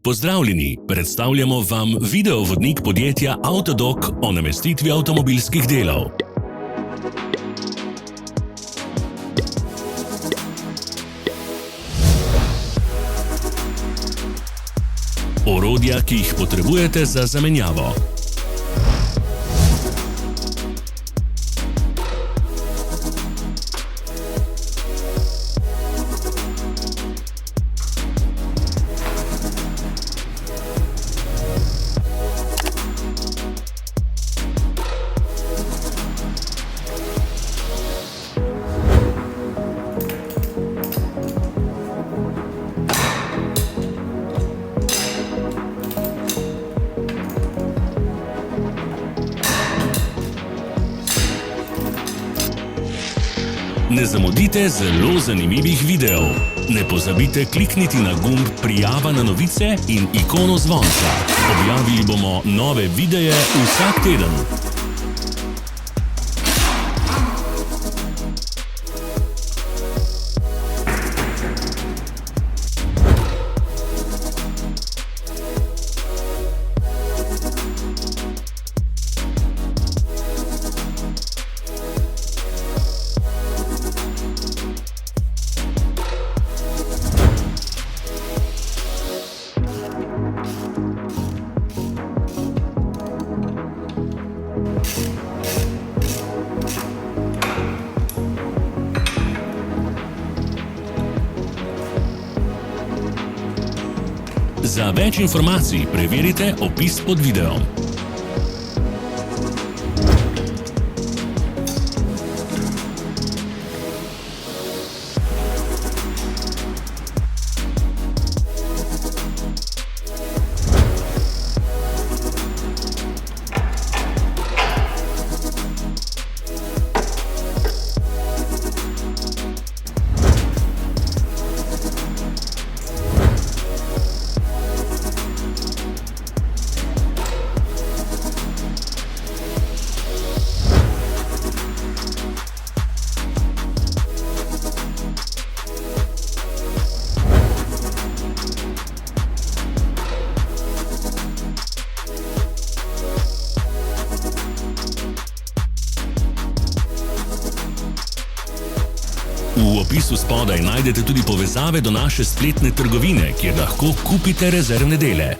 Pozdravljeni, predstavljamo vam videovodnik podjetja Autodoc o namestitvi avtomobilskih delov. Orodja, ki jih potrebujete za zamenjavo. Ne zamudite zelo zanimivih videov. Ne pozabite klikniti na gumb Prijava na novice in ikono zvonca. Objavili bomo nove videe vsak teden. Za več informacij preverite opis pod videom. V opisu spodaj najdete tudi povezave do naše spletne trgovine, kjer lahko kupite rezervne dele.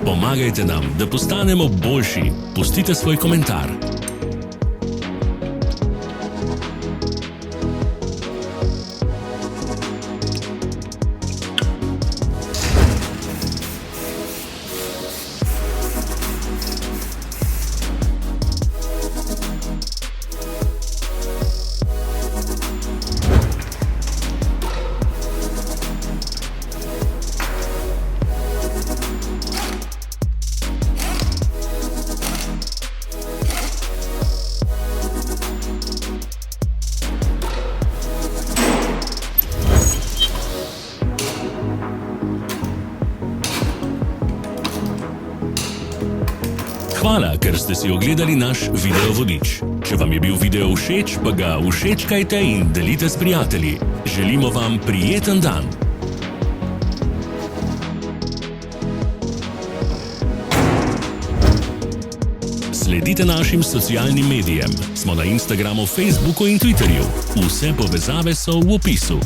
Pomagajte nam, da postanemo boljši. Pustite svoj komentar. Hvala, ker ste si ogledali naš videovodič. Če vam je bil video všeč, pa ga všečkajte in delite s prijatelji. Želimo vam prijeten dan. Sledite našim socialnim medijem. Smo na Instagramu, Facebooku in Twitterju. Vse povezave so v opisu.